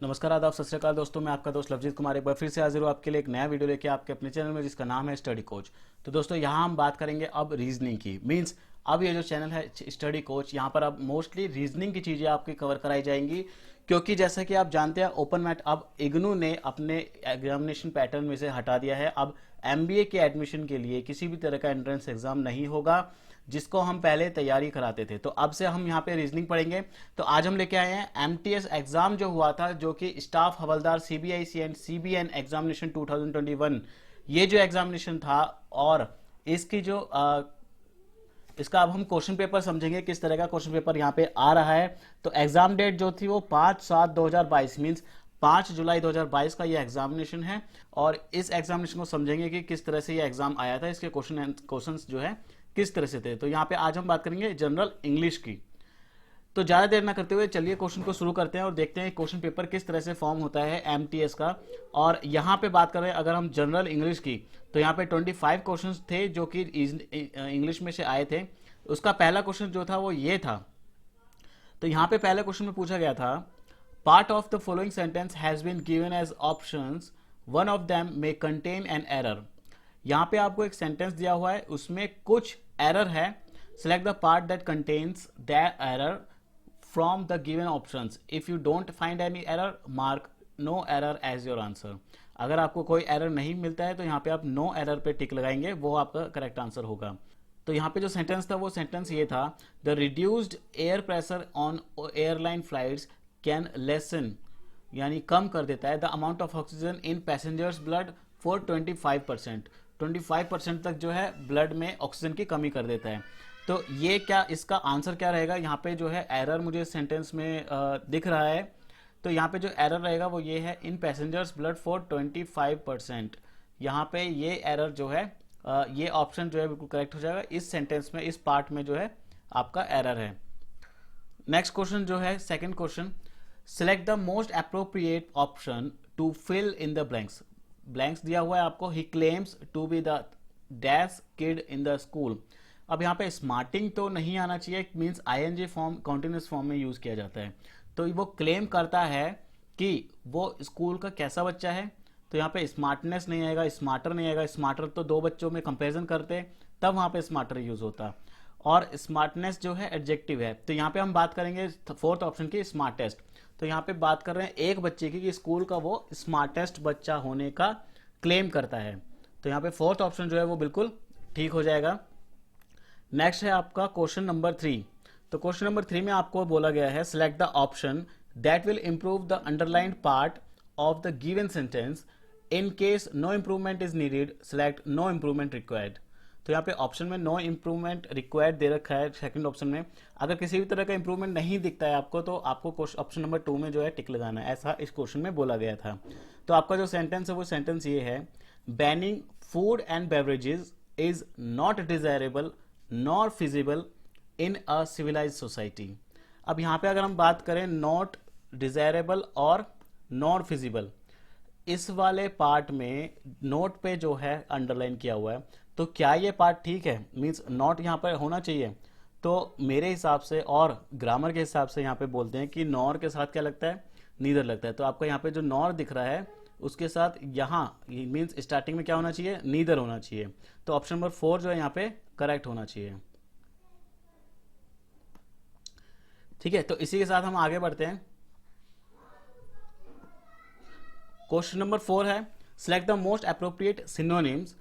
नमस्कार, आदाब, सत श्री अकाल दोस्तों। मैं आपका दोस्त लवजीत कुमार एक बार फिर से हाजिर हूँ आपके लिए एक नया वीडियो लेके आपके अपने चैनल में, जिसका नाम है स्टडी कोच। तो दोस्तों यहाँ हम बात करेंगे अब रीजनिंग की। मींस अब ये जो चैनल है स्टडी कोच, यहाँ पर अब मोस्टली रीजनिंग की चीज़ें आपकी कवर कराई जाएंगी, क्योंकि जैसा कि आप जानते हैं ओपन मैट अब इग्नू ने अपने एग्जामिनेशन पैटर्न में से हटा दिया है। अब एमबीए के एडमिशन के लिए किसी भी तरह का एंट्रेंस एग्जाम नहीं होगा, जिसको हम पहले तैयारी कराते थे। तो अब से हम यहाँ पे रीजनिंग पढ़ेंगे। तो आज हम लेके आए हैं एमटीएस एग्जाम जो हुआ था, जो कि staff havildar CBIC and CBN examination 2021, ये जो एग्जामिनेशन था। और इसकी जो इसका अब हम क्वेश्चन पेपर समझेंगे, किस तरह का क्वेश्चन पेपर यहाँ पे आ रहा है। तो एग्जाम डेट जो थी वो 5/7/2022 मीन्स 5 जुलाई 2022 का ये एग्जामिनेशन है। और इस एग्जामिनेशन को समझेंगे कि किस तरह से ये एग्जाम आया था, इसके क्वेश्चंस जो है किस तरह से थे। तो यहाँ पे आज हम बात करेंगे जनरल इंग्लिश की। तो ज़्यादा देर ना करते हुए चलिए क्वेश्चन को शुरू करते हैं और देखते हैं क्वेश्चन पेपर किस तरह से फॉर्म होता है एमटीएस का। और यहाँ पे बात करें अगर हम जनरल इंग्लिश की, तो यहाँ पे 25 क्वेश्चंस थे जो कि इंग्लिश में से आए थे। उसका पहला क्वेश्चन जो था वो ये था। तो यहाँ पे पहले क्वेश्चन में पूछा गया था, part of the following sentence has been given as options, one of them may contain an error. यहाँ पे आपको एक सेंटेंस दिया हुआ है, उसमें कुछ एरर है। Select the part that contains the error from the given options. If you don't find any error, mark no error as your answer. अगर आपको कोई एरर नहीं मिलता है तो यहाँ पे आप नो एरर पे टिक लगाएंगे, वो आपका करेक्ट आंसर होगा। तो यहाँ पे जो सेंटेंस था वो सेंटेंस ये था, the reduced air pressure on airline flights can lesson, यानी कम कर देता है, the amount of oxygen in passengers blood for 25%। 25% तक जो है ब्लड में ऑक्सीजन की कमी कर देता है। तो ये क्या, इसका आंसर क्या रहेगा? यहाँ पे जो है एरर मुझे सेंटेंस में दिख रहा है। तो यहाँ पे जो एरर रहेगा वो ये है, इन पैसेंजर्स ब्लड फॉर 25%। यहाँ पे ये एरर जो है ये ऑप्शन जो है बिल्कुल करेक्ट हो जाएगा। इस सेंटेंस में, इस पार्ट में जो है आपका एरर है। नेक्स्ट क्वेश्चन जो है second question, select the most appropriate option to fill in the blanks. Blanks दिया हुआ है आपको, he claims to be the dash kid in the school. अब यहाँ पे स्मार्टिंग तो नहीं आना चाहिए, means ING form continuous form में यूज किया जाता है। तो वो क्लेम करता है कि वो स्कूल का कैसा बच्चा है। तो यहाँ पे स्मार्टनेस नहीं आएगा, स्मार्टर नहीं आएगा। स्मार्टर तो दो बच्चों में कंपैरिजन करते तब वहाँ पे स्मार्टर यूज होता, और स्मार्टनेस जो है एडजेक्टिव है। तो यहाँ पे हम बात करेंगे फोर्थ ऑप्शन की, स्मार्टेस्ट। तो यहाँ पे बात कर रहे हैं एक बच्चे की कि स्कूल का वो स्मार्टेस्ट बच्चा होने का क्लेम करता है। तो यहाँ पे फोर्थ ऑप्शन जो है वो बिल्कुल ठीक हो जाएगा। नेक्स्ट है आपका क्वेश्चन नंबर 3। तो क्वेश्चन नंबर 3 में आपको बोला गया है, select the option that will improve the underlined part of the given sentence. In case no improvement is needed, select no improvement required. तो यहाँ पे ऑप्शन में नो इंप्रूवमेंट रिक्वायर्ड दे रखा है सेकंड ऑप्शन में। अगर किसी भी तरह का इंप्रूवमेंट नहीं दिखता है आपको, तो आपको ऑप्शन नंबर 2 में जो है टिक लगाना है, ऐसा इस क्वेश्चन में बोला गया था। तो आपका जो सेंटेंस है वो सेंटेंस ये है, banning food and beverages is not desirable nor feasible in a civilize society. अब यहाँ पे अगर हम बात करें नॉट डिजायरेबल और नॉर फिजिबल, इस वाले पार्ट में नोट पे जो है अंडरलाइन किया हुआ है, तो क्या ये पार्ट ठीक है? मीन्स नॉट यहाँ पर होना चाहिए। तो मेरे हिसाब से और ग्रामर के हिसाब से यहाँ पे बोलते हैं कि नॉर के साथ क्या लगता है, नीदर लगता है। तो आपको यहाँ पे जो नॉर दिख रहा है उसके साथ यहाँ मीन्स स्टार्टिंग में क्या होना चाहिए, नीदर होना चाहिए। तो ऑप्शन नंबर 4 जो है यहाँ पे करेक्ट होना चाहिए। ठीक है, तो इसी के साथ हम आगे बढ़ते हैं। क्वेश्चन नंबर 4 है, select the most appropriate synonyms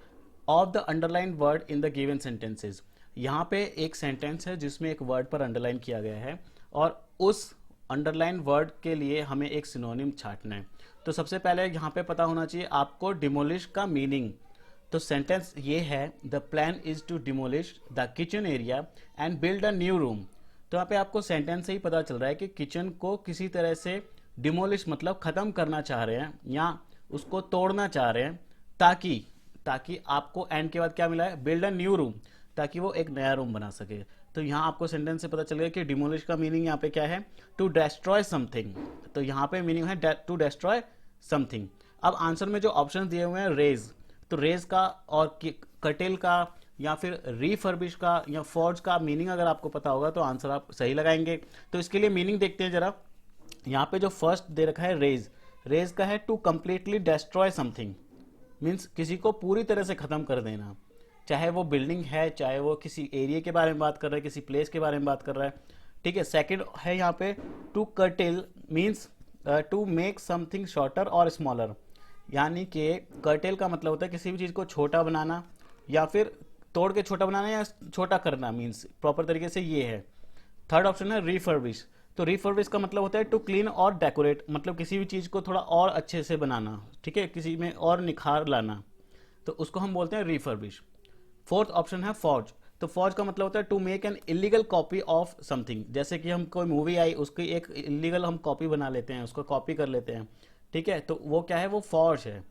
of the underline word in the given sentences. यहाँ पे एक सेंटेंस है जिसमें एक वर्ड पर अंडरलाइन किया गया है, और उस अंडरलाइन वर्ड के लिए हमें एक सिनोनिम छांटना है। तो सबसे पहले यहाँ पे पता होना चाहिए आपको डिमोलिश का मीनिंग। तो सेंटेंस ये है, the plan is to demolish the kitchen area and build a new room. तो यहाँ पे आपको सेंटेंस से ही पता चल रहा है कि किचन को किसी तरह से डिमोलिश मतलब खत्म करना चाह रहे हैं या उसको तोड़ना चाह रहे हैं, ताकि आपको एंड के बाद क्या मिला है, बिल्ड अ न्यू रूम, ताकि वो एक नया रूम बना सके। तो यहाँ आपको सेंटेंस से पता चल गया कि डिमोलिश का मीनिंग यहाँ पे क्या है, टू डेस्ट्रॉय समथिंग। तो यहाँ पे मीनिंग है टू डेस्ट्रॉय समथिंग। अब आंसर में जो ऑप्शन दिए हुए हैं, रेज, तो रेज का और कटेल का या फिर रीफर्बिश का या फॉर्ज का मीनिंग अगर आपको पता होगा तो आंसर आप सही लगाएंगे। तो इसके लिए मीनिंग देखते हैं जरा। यहाँ पे जो फर्स्ट दे रखा है रेज, रेज का है to completely destroy something, means किसी को पूरी तरह से खत्म कर देना, चाहे वो बिल्डिंग है, चाहे वो किसी एरिया के बारे में बात कर रहा है, किसी प्लेस के बारे में बात कर रहा है, ठीक है। सेकंड है यहाँ पे to curtail, means to make something shorter और स्मॉलर, यानी कि कर्टेल का मतलब होता है किसी भी चीज़ को छोटा बनाना या फिर तोड़ के छोटा बनाना या छोटा करना, मीन्स प्रॉपर तरीके से ये है। थर्ड ऑप्शन है रिफर्बिश, तो रिफर्बिश का मतलब होता है टू क्लीन और डेकोरेट, मतलब किसी भी चीज़ को थोड़ा और अच्छे से बनाना, ठीक है, किसी में और निखार लाना, तो उसको हम बोलते हैं रिफर्बिश। फोर्थ ऑप्शन है फॉर्ज, तो फॉर्ज का मतलब होता है to make an illegal copy of something, जैसे कि हम कोई मूवी आई उसकी एक इलीगल हम कॉपी बना लेते हैं, उसको कॉपी कर लेते हैं, ठीक है, तो वो क्या है, वो फॉर्ज है।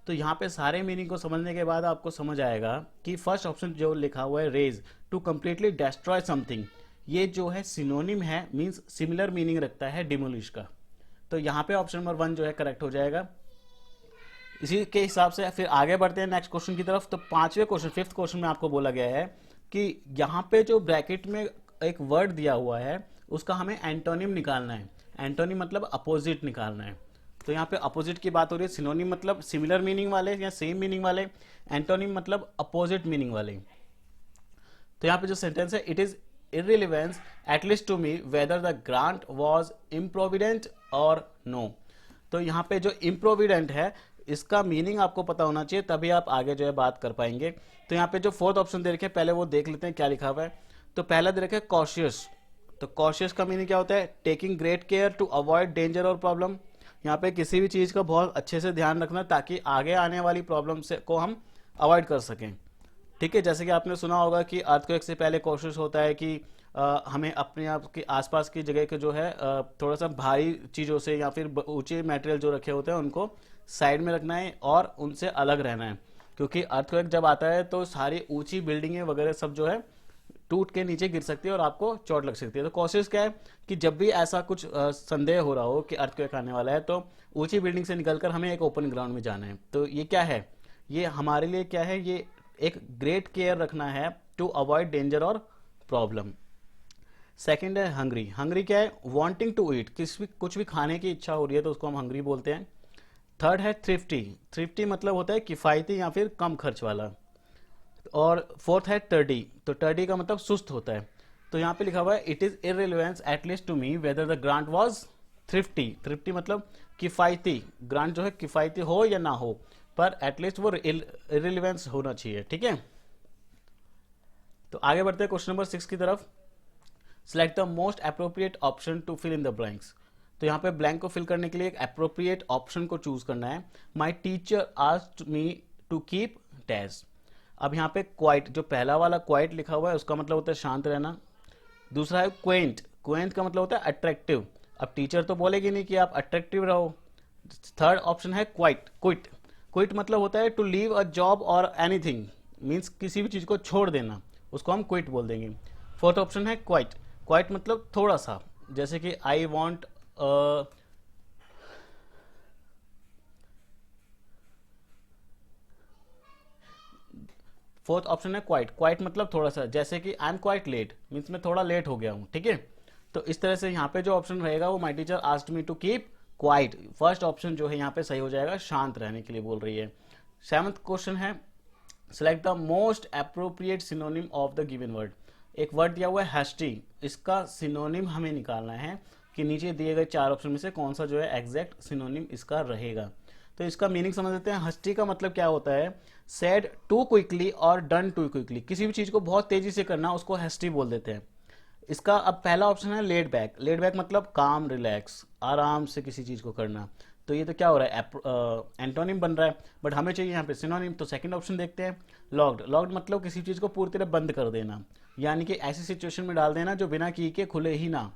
तो यहाँ पे सारे मीनिंग को समझने के बाद आपको समझ आएगा कि फर्स्ट ऑप्शन जो लिखा हुआ है raze to completely destroy something, ये जो है सिनोनिम है, मींस सिमिलर मीनिंग रखता है डिमोलिश का, तो यहाँ पे ऑप्शन नंबर 1 जो है करेक्ट हो जाएगा। इसी के हिसाब से फिर आगे बढ़ते हैं नेक्स्ट क्वेश्चन की तरफ। तो पांचवें क्वेश्चन, फिफ्थ क्वेश्चन में आपको बोला गया है कि यहाँ पे जो ब्रैकेट में एक वर्ड दिया हुआ है उसका हमें एंटोनिम निकालना है। एंटोनिम मतलब अपोजिट निकालना है, तो यहाँ पे अपोजिट की बात हो रही है। सिनोनिम मतलब सिमिलर मीनिंग वाले या सेम मीनिंग वाले, एंटोनिम मतलब अपोजिट मीनिंग वाले। तो यहाँ पे जो सेंटेंस है, it is irrelevance at least to me whether the grant was improvident or no। तो यहाँ पे जो improvident है इसका मीनिंग आपको पता होना चाहिए, तभी आप आगे जो है बात कर पाएंगे। तो यहाँ पे जो फोर्थ ऑप्शन दे रखे हैं पहले वो देख लेते हैं क्या लिखा हुआ है। तो पहला दे रखे है कॉशियस, तो कॉशियस का मीनिंग क्या होता है, taking great care to avoid danger और प्रॉब्लम, यहाँ पे किसी भी चीज़ का बहुत अच्छे से ध्यान रखना ताकि आगे आने वाली प्रॉब्लम से को हम अवॉइड कर सकें, ठीक है। जैसे कि आपने सुना होगा कि अर्थक्वेक से पहले कोशिश होता है कि हमें अपने आप के आसपास की जगह के जो है थोड़ा सा भारी चीज़ों से या फिर ऊंचे मटेरियल जो रखे होते हैं उनको साइड में रखना है और उनसे अलग रहना है, क्योंकि अर्थक्वेक जब आता है तो सारी ऊंची बिल्डिंगें वगैरह सब जो है टूट के नीचे गिर सकती है और आपको चोट लग सकती है। तो कोशिश क्या है कि जब भी ऐसा कुछ संदेह हो रहा हो कि अर्थक्वेक आने वाला है तो ऊंची बिल्डिंग से निकलकर हमें एक ओपन ग्राउंड में जाना है। तो ये क्या है, ये हमारे लिए क्या है, ये एक ग्रेट केयर रखना है टू अवॉइड डेंजर और प्रॉब्लम। सेकंड है हंग्री, हंग्री क्या है, वांटिंग टू ईट, कुछ भी खाने की इच्छा हो रही है तो उसको हम हंग्री बोलते हैं। थर्ड है थ्रिफ्टी, थ्रिफ्टी मतलब होता है किफ़ायती या फिर कम खर्च वाला। और फोर्थ है टर्डी, तो टर्डी का मतलब सुस्त होता है। तो यहाँ पे लिखा हुआ है it is irrelevance at least to me whether the grant was thrifty, thrifty मतलब किफ़ायती, ग्रांट जो है किफ़ायती हो या ना हो पर एटलीस्ट वो इररिलेवेंस होना चाहिए, ठीक है। तो आगे बढ़ते हैं क्वेश्चन नंबर 6 की तरफ। Select the most appropriate option to fill in the blanks, तो यहाँ पे ब्लैंक को फिल करने के लिए एक अप्रोप्रिएट ऑप्शन को चूज करना है। My teacher asked me to keep test, अब यहाँ पे क्वाइट, जो पहला वाला क्वाइट लिखा हुआ है उसका मतलब होता है शांत रहना। दूसरा है क्वेंट, क्वेंट का मतलब होता है अट्रैक्टिव, अब टीचर तो बोलेगी नहीं कि आप अट्रैक्टिव रहो। थर्ड ऑप्शन है क्वाइट, क्विट, क्विट मतलब होता है टू लीव अ जॉब और एनीथिंग, मीन्स किसी भी चीज को छोड़ देना, उसको हम क्विट बोल देंगे। फोर्थ ऑप्शन है क्वाइट, क्वाइट मतलब थोड़ा सा, जैसे कि आई वॉन्ट फोर्थ ऑप्शन है क्वाइट, क्वाइट मतलब थोड़ा सा, जैसे कि I am quite late, means मैं थोड़ा लेट हो गया हूं, ठीक है। तो इस तरह से यहाँ पे जो ऑप्शन रहेगा वो my teacher asked me to keep quite, first option जो है यहाँ पे सही हो जाएगा, शांत रहने के लिए बोल रही है। सेवंथ क्वेश्चन है select the most appropriate synonym of the given word, एक वर्ड दिया हुआ है हैस्टी, इसका सिनोनिम हमें निकालना है कि नीचे दिए गए 4 ऑप्शन में से कौन सा जो है एग्जैक्ट सिनोनिम इसका रहेगा। तो इसका मीनिंग समझ लेते हैं। हस्टी का मतलब क्या होता है, सेड टू क्विकली और डन टू क्विकली, किसी भी चीज को बहुत तेजी से करना उसको हस्टी बोल देते हैं। इसका अब पहला ऑप्शन है लेड बैक, लेड बैक मतलब काम रिलैक्स, आराम से किसी चीज को करना। तो ये तो क्या हो रहा है, एंटोनिम बन रहा है, बट हमें चाहिए यहाँ पे सिनोनिम। तो सेकंड ऑप्शन देखते हैं, लॉक्ड, लॉक्ड मतलब किसी चीज को पूरी तरह बंद कर देना, यानी कि ऐसी सिचुएशन में डाल देना जो बिना की के खुले ही ना।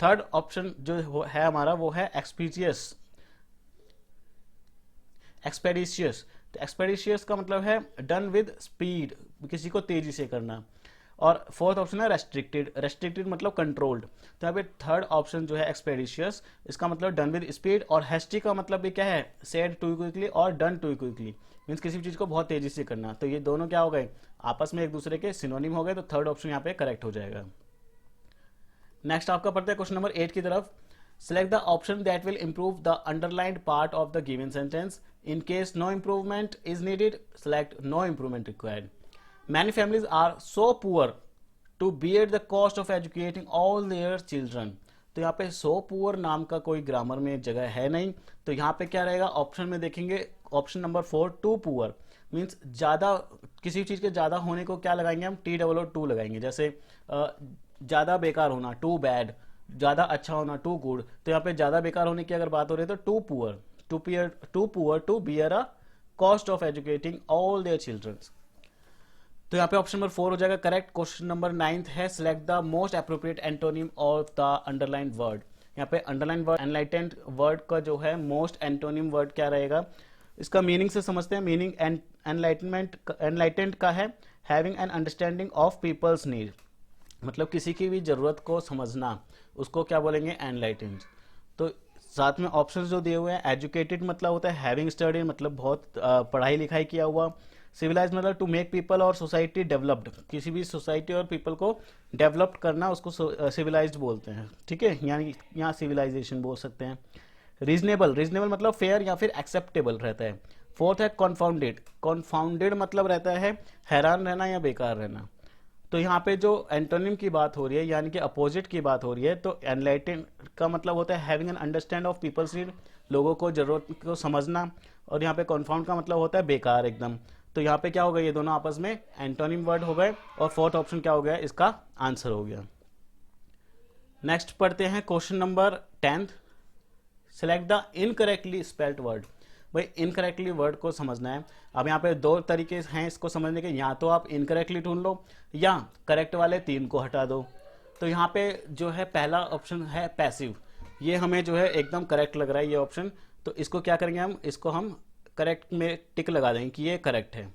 थर्ड ऑप्शन जो है हमारा वो है एक्सपीडियस, एक्सपेडिशियस, तो एक्सपेडिशियस का मतलब है डन विद स्पीड, किसी को तेजी से करना। और फोर्थ ऑप्शन है रेस्ट्रिक्टेड, रेस्ट्रिक्टेड मतलब कंट्रोल्ड। तो यहाँ पे थर्ड ऑप्शन जो है एक्सपेडिशियस, इसका मतलब डन विद स्पीड, और हेस्टी का मतलब भी क्या है, सेड टू क्विकली और डन टू क्विकली, मीन्स किसी भी चीज को बहुत तेजी से करना। तो ये दोनों क्या हो गए, आपस में एक दूसरे के सिनोनिम हो गए, तो थर्ड ऑप्शन यहाँ पे करेक्ट हो जाएगा। नेक्स्ट आपका पढ़ते हैं क्वेश्चन नंबर 8 की तरफ। Select the option that will improve the underlined part of the given sentence. In case no improvement is needed, select no improvement required. Many families are so poor to bear the cost of educating all their children. तो यहाँ पे so poor नाम का कोई grammar में जगह है नहीं, तो यहाँ पे क्या रहेगा, ऑप्शन में देखेंगे option number 4 to pour means ज़्यादा, किसी चीज़ के ज़्यादा होने को क्या लगाएंगे हम, TOO लगाएंगे। जैसे ज़्यादा बेकार होना टू बैड, ज़्यादा अच्छा होना टू गुड, तो यहाँ पे ज़्यादा बेकार होने की अगर बात हो रही है तो to pour to bear a cost of educating all their childrens. तो यहाँ पे ऑप्शन नंबर 4 हो जाएगा करेक्ट। क्वेश्चन नंबर 9 है select the most appropriate antonym of the underline word. यहाँ पे अंडरलाइन वर्ड एनलाइटेंड वर्ड का जो है मोस्ट एंटोनिम वर्ड क्या रहेगा, इसका मीनिंग से समझते हैं। मीनिंग एनलाइटेंड का है having an understanding of people's need, मतलब किसी की भी जरूरत को समझना, उसको क्या बोलेंगे, एनलाइटेंड। तो साथ में ऑप्शन जो दिए हुए हैं, एजुकेटेड मतलब होता है हैविंग स्टडी, मतलब बहुत पढ़ाई लिखाई किया हुआ। सिविलाइज मतलब टू मेक पीपल और सोसाइटी डेवलप्ड, किसी भी सोसाइटी और पीपल को डेवलप्ड करना, उसको सिविलाइज्ड बोलते हैं, ठीक है, यानी यहाँ सिविलाइजेशन बोल सकते हैं। रीजनेबल मतलब फेयर या फिर एक्सेप्टेबल रहता है। फोर्थ है कॉन्फाउंडेड मतलब रहता है हैरान रहना या बेकार रहना। तो यहाँ पे जो एंटोनिम की बात हो रही है यानी कि अपोजिट की बात हो रही है, तो एनलाइटेंड का मतलब होता है having an understand of people's need, लोगों को जरूरत को समझना, और यहाँ पे कॉन्फाउंड का मतलब होता है बेकार एकदम। तो यहाँ पे क्या हो गया, ये दोनों आपस में एंटोनिम वर्ड हो गए, और फोर्थ ऑप्शन क्या हो गया, इसका आंसर हो गया। नेक्स्ट पढ़ते हैं question number 10, select the incorrectly spelled word. भाई इनकरेक्टली वर्ड को समझना है। अब यहाँ पे दो तरीके हैं इसको समझने के, या तो आप इनकरेक्टली ढूंढ लो या करेक्ट वाले 3 को हटा दो। तो यहाँ पे जो है पहला ऑप्शन है पैसिव, ये हमें जो है एकदम करेक्ट लग रहा है ये ऑप्शन, तो इसको क्या करेंगे हम, इसको हम करेक्ट में टिक लगा देंगे कि ये करेक्ट है।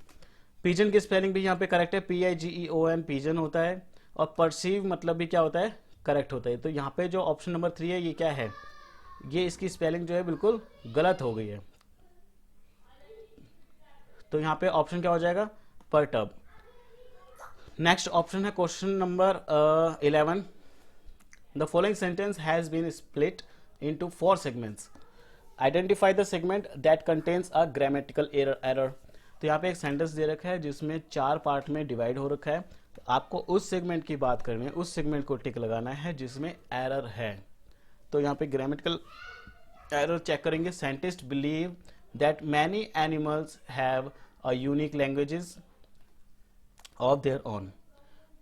पिजन की स्पेलिंग भी यहाँ पे करेक्ट है, PIGEON पिजन होता है, और परसीव मतलब भी क्या होता है, करेक्ट होता है। तो यहाँ पे जो ऑप्शन नंबर 3 है ये क्या है, ये इसकी स्पेलिंग जो है बिल्कुल गलत हो गई है। तो यहाँ पे ऑप्शन क्या हो जाएगा, परटब। नेक्स्ट ऑप्शन है question number 11, the following sentence has been split into 4 segments, identify the segment that contains a grammatical error. तो यहाँ पे एक सेंटेंस दे रखा है जिसमें 4 पार्ट में डिवाइड हो रखा है, तो आपको उस सेगमेंट की बात करनी है, उस सेगमेंट को टिक लगाना है जिसमें एरर है। तो यहाँ पे ग्रामेटिकल एरर चेक करेंगे। Scientist believe that many animals have a unique languages of their own.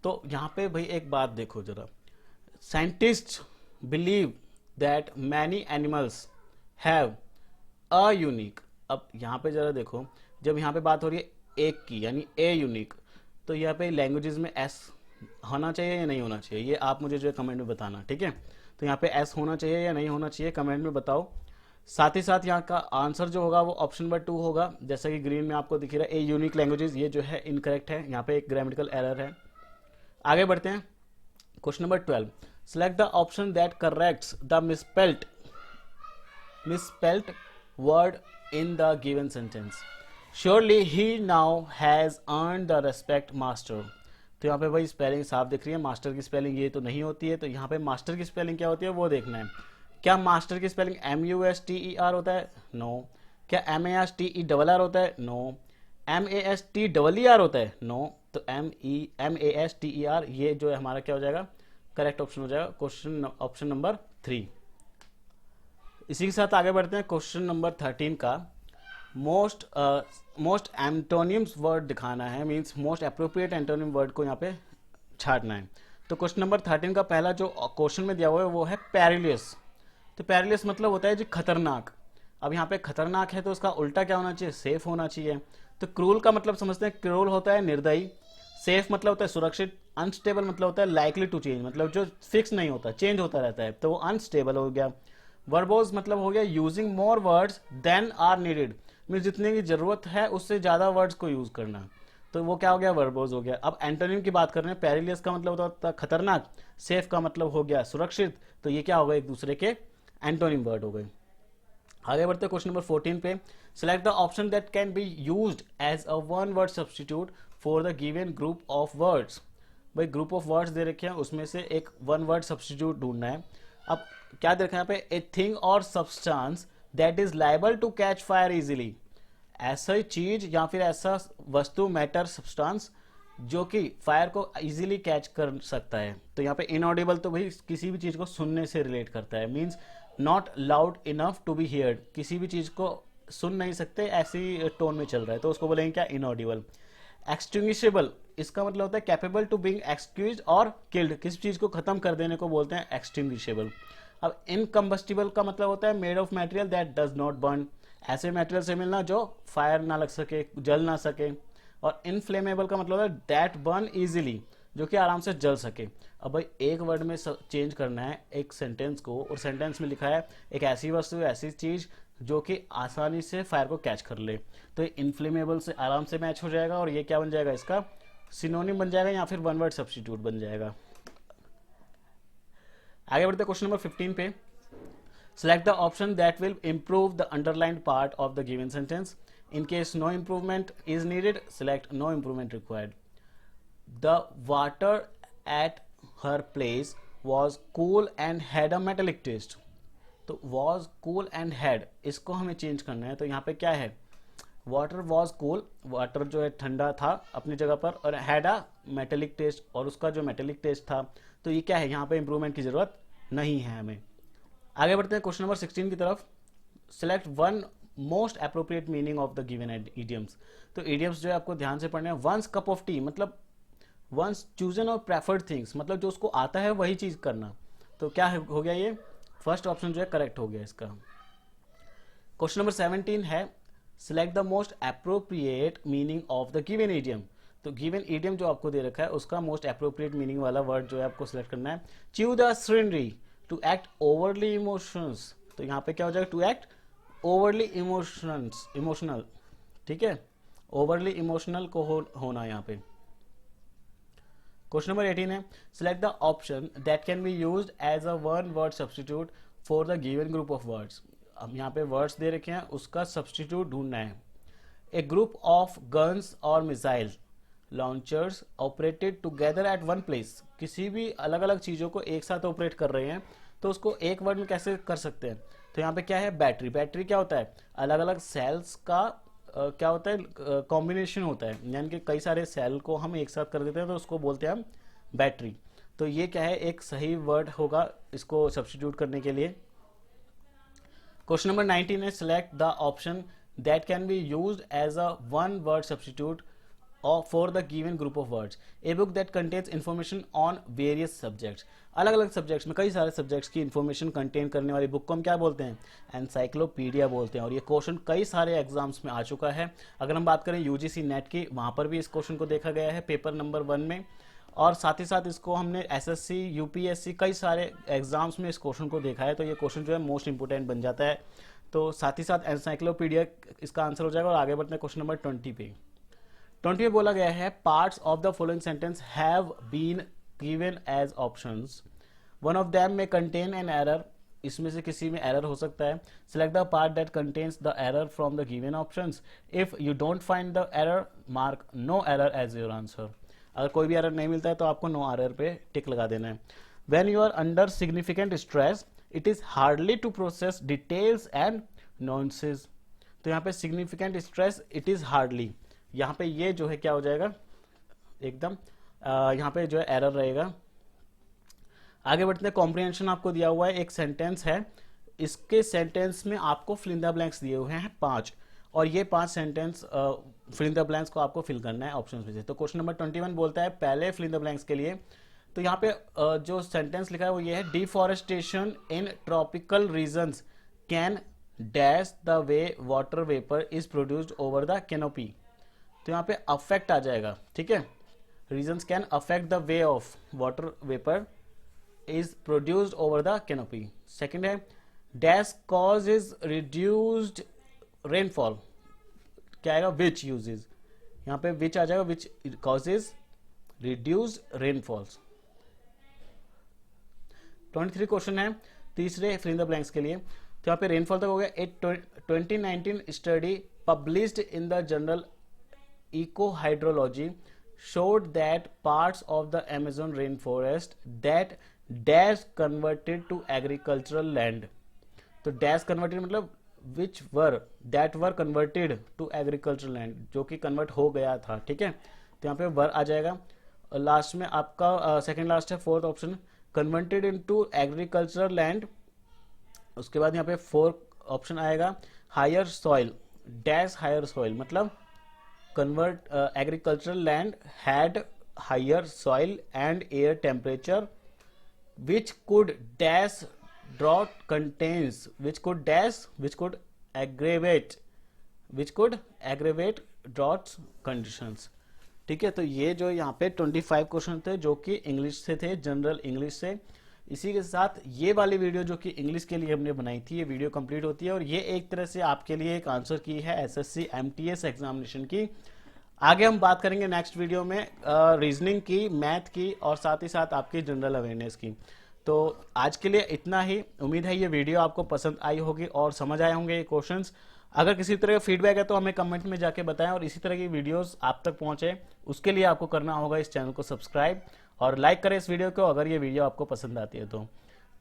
तो यहाँ पे भाई एक बात देखो जरा, scientist believe that many animals have a unique. अब यहाँ पे जरा देखो, जब यहाँ पे बात हो रही है एक की यानी ए यूनिक, तो यहाँ पे लैंग्वेजेस में एस होना चाहिए या नहीं होना चाहिए, ये आप मुझे जो है कमेंट में बताना, ठीक है। तो यहाँ पे एस होना चाहिए या नहीं होना चाहिए, कमेंट में बताओ। साथ ही साथ यहाँ का आंसर जो होगा वो ऑप्शन नंबर 2 होगा, जैसा कि ग्रीन में आपको दिख रहा है ए यूनिक लैंग्वेजेस, ये जो है इनकरेक्ट है, यहाँ पे एक ग्रामेटिकल एरर है। आगे बढ़ते हैं question number 12, select the option that corrects the misspelt word in the given sentence. Surely he now has earned the respect master. तो यहाँ पे भाई स्पेलिंग साफ दिख रही है, मास्टर की स्पेलिंग ये तो नहीं होती है, तो यहाँ पे मास्टर की स्पेलिंग क्या होती है वो देखना है। क्या मास्टर की स्पेलिंग MUSTER होता है, नो। क्या MASTERR होता है, नो। MASTER होता है, नो। तो MASTER ये जो है हमारा क्या हो जाएगा, करेक्ट ऑप्शन हो जाएगा, क्वेश्चन ऑप्शन नंबर 3। इसी के साथ आगे बढ़ते हैं क्वेश्चन नंबर 13 का, मोस्ट एंटोनिम्स वर्ड दिखाना है, means most appropriate antonym word को यहाँ पे छाटना है। तो क्वेश्चन नंबर 13 का पहला जो क्वेश्चन में दिया हुआ है वो है पेरिलियस। तो पेरिलियस मतलब होता है जी खतरनाक। अब यहाँ पे खतरनाक है तो उसका उल्टा क्या होना चाहिए, सेफ होना चाहिए। तो क्रूल का मतलब समझते हैं, क्रूल होता है निर्दयी, सेफ मतलब होता है सुरक्षित, अनस्टेबल मतलब होता है लाइकली टू चेंज, मतलब जो फिक्स नहीं होता, चेंज होता रहता है, तो वो अनस्टेबल हो गया। वर्बोज मतलब हो गया using more words than are needed, means जितने की जरूरत है उससे ज्यादा वर्ड्स को यूज करना, तो वो क्या हो गया, वर्बोज हो गया। अब एंटोनिम की बात कर रहे हैं, पेरिलियस का मतलब होता है खतरनाक, सेफ का मतलब हो गया सुरक्षित, तो ये क्या हो गया, एक दूसरे के एंटोनिम वर्ड हो गए। आगे बढ़ते हैं क्वेश्चन नंबर 14 पे, select the option that can be used as a one word substitute for the given group of words. भाई ग्रुप ऑफ वर्ड्स दे रखे हैं, उसमें से एक वन वर्ड सब्स्टिट्यूट ढूंढना है। अब क्या देखा यहाँ पे, ए थिंग और substance that is liable to catch fire easily, ऐसा ही चीज या फिर ऐसा वस्तु, मैटर, सब्सटेंस जो कि फायर को इजीली कैच कर सकता है। तो यहाँ पे इनऑडिबल तो भाई किसी भी चीज को सुनने से रिलेट करता है, means not loud enough to be heard, किसी भी चीज को सुन नहीं सकते ऐसी टोन में चल रहा है, तो उसको बोलेंगे क्या, इनऑडिबल। एक्सटिंग्विशेबल, इसका मतलब होता है कैपेबल टू बीइंग एक्सक्यूज और किल्ड, किसी चीज को खत्म कर देने को बोलते हैं एक्सटिंग्विशेबल। अब इनकम्बस्टिबल का मतलब होता है made of material that does not burn, ऐसे मटेरियल से मिलना जो फायर ना लग सके, जल ना सके। और इनफ्लेमेबल का मतलब है दैट बर्न इजीली, जो कि आराम से जल सके। अब भाई एक वर्ड में चेंज करना है एक सेंटेंस को, और सेंटेंस में लिखा है एक ऐसी वस्तु, ऐसी चीज जो कि आसानी से फायर को कैच कर ले, तो ये इनफ्लेमेबल से आराम से मैच हो जाएगा, और ये क्या बन जाएगा, इसका सिनोनिम बन जाएगा या फिर वन वर्ड सब्स्टिट्यूट बन जाएगा। आगे बढ़ते क्वेश्चन नंबर 15 पे। Select the option that will improve the underlined part of the given sentence. In case no improvement is needed, select no improvement required. The water at her place was cool and had a metallic taste. तो was cool and had इसको हमें change करना है, तो यहाँ पे क्या है, वाटर वॉज कूल, वाटर जो है ठंडा था अपनी जगह पर, और हैड अ मेटेलिक टेस्ट, और उसका जो मेटेलिक टेस्ट था, तो ये क्या है, यहाँ पे इंप्रूवमेंट की जरूरत नहीं है हमें। आगे बढ़ते हैं क्वेश्चन नंबर 16 की तरफ। Select one most appropriate meaning of the given idioms. तो इडियम्स जो है आपको ध्यान से पढ़ने हैं। वंस कप ऑफ टी मतलब वंस चूजन और प्रेफर्ड थिंग्स, मतलब जो उसको आता है वही चीज करना। तो क्या हो गया, ये फर्स्ट ऑप्शन जो है करेक्ट हो गया इसका। क्वेश्चन नंबर 17 है select the most appropriate meaning of the given idiom. तो गिवन इडियम जो आपको दे रखा है उसका मोस्ट अप्रोप्रिएट मीनिंग वाला वर्ड जो है आपको सिलेक्ट करना है। Chew the scenery to act overly emotions, तो यहाँ पे क्या हो जाएगा, टू एक्ट ओवरली इमोशनल, ठीक है, ओवरली इमोशनल को होना यहाँ पे। क्वेश्चन नंबर 18 है select the option that can be used as a one word substitute for the given group of words. अब यहाँ पे वर्ड्स दे रखे हैं, उसका सब्स्टिट्यूट ढूंढना है। ए ग्रुप ऑफ गन्स और missile launchers operated together at one place, किसी भी अलग अलग चीजों को एक साथ ऑपरेट कर रहे हैं, तो उसको एक वर्ड में कैसे कर सकते हैं। तो यहाँ पे क्या है, बैटरी। बैटरी क्या होता है, अलग अलग सेल्स का क्या होता है, कॉम्बिनेशन होता है, यानी कि कई सारे सेल को हम एक साथ कर देते हैं, तो उसको बोलते हैं हम बैटरी। तो ये क्या है, एक सही वर्ड होगा इसको सब्स्टिट्यूट करने के लिए। क्वेश्चन नंबर 19 है select the option that can be used as a one word substitute for the given group of words. A book that contains information on various subjects, अलग अलग सब्जेक्ट्स में कई सारे सब्जेक्ट्स की इन्फॉर्मेशन कंटेन करने वाली book को हम क्या बोलते हैं, एनसाइक्लोपीडिया बोलते हैं। और ये क्वेश्चन कई सारे एग्जाम्स में आ चुका है। अगर हम बात करें यूजीसी नेट की, वहां पर भी इस क्वेश्चन को देखा गया है पेपर नंबर 1 में, और साथ ही साथ इसको हमने एसएससी, यूपीएससी, कई सारे एग्जाम्स में इस क्वेश्चन को देखा है। तो ये क्वेश्चन जो है मोस्ट इंपोर्टेंट बन जाता है। तो साथ ही साथ एनसाइक्लोपीडिया इसका आंसर हो जाएगा। और आगे बढ़ते हैं क्वेश्चन नंबर 20 पे। 20 में बोला गया है parts of the following sentence have been given as options, one of them may contain an error, इसमें से किसी में एरर हो सकता है। Select the part that contains the error from the given options, if you don't find the error mark no error as your answer. अगर कोई भी एरर नहीं मिलता है तो आपको नो एरर पे टिक लगा देना है। When you are under significant stress it is hardly to process details and noises. तो यहाँ पे significant stress it is hardly, यहाँ पे ये जो है क्या हो जाएगा एकदम, यहाँ पे जो है एरर रहेगा। आगे बढ़ते हैं। कॉम्प्रिहेंशन आपको दिया हुआ है, एक सेंटेंस है, इसके सेंटेंस में आपको फिल इन द ब्लैंक्स दिए हुए हैं 5, और ये 5 sentence fill in the blanks को आपको फिल करना है ऑप्शंस में से। तो क्वेश्चन नंबर 21 बोलता है पहले फिल इन द ब्लैंक्स के लिए, तो यहाँ पे जो सेंटेंस लिखा है वो ये है, deforestation in tropical regions can dash the way water vapour is produced over the canopy. तो यहाँ पे अफेक्ट आ जाएगा, ठीक है, regions can affect the way of water vapour is produced over the canopy. Second है dash cause is reduced rainfall, क्या आएगा, विच यूजेज, यहाँ पे विच आ जाएगा, which causes reduced rainfalls. 23 question है तीसरे फिल इन द ब्लैंक्स के लिए, तो यहाँ पे रेनफॉल तक हो गया। एक 2019 study published in the journal ecohydrology showed that parts of the Amazon rainforest that dash converted to agricultural land. तो डैश कन्वर्टेड मतलब which were that were converted to agricultural land, जो कि कन्वर्ट हो गया था, ठीक है। तो यहाँ पे वर आ जाएगा। लास्ट में आपका सेकंड लास्ट है fourth option, converted into agricultural land. उसके बाद यहाँ पे फोर्थ ऑप्शन आएगा higher soil, dash higher soil मतलब convert agricultural land had higher soil and air temperature which could dash drought contains, which could dash, which could aggravate drought conditions। ठीक है, तो ये जो यहाँ पे 25 क्वेश्चन थे जो कि इंग्लिश से थे, जनरल इंग्लिश से। इसी के साथ ये वाली वीडियो जो कि इंग्लिश के लिए हमने बनाई थी, ये वीडियो कंप्लीट होती है और ये एक तरह से आपके लिए एक आंसर की है एसएससी एमटीएस एग्जामिनेशन की। आगे हम बात करेंगे नेक्स्ट वीडियो में रीजनिंग की, मैथ की और साथ ही साथ आपकी जनरल अवेयरनेस की। तो आज के लिए इतना ही। उम्मीद है ये वीडियो आपको पसंद आई होगी और समझ आए होंगे ये क्वेश्चंस। अगर किसी तरह का फीडबैक है तो हमें कमेंट में जाके बताएं और इसी तरह की वीडियोस आप तक पहुंचे उसके लिए आपको करना होगा इस चैनल को सब्सक्राइब और लाइक करें इस वीडियो को अगर ये वीडियो आपको पसंद आती है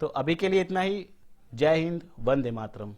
तो अभी के लिए इतना ही। जय हिंद, वंदे मातरम।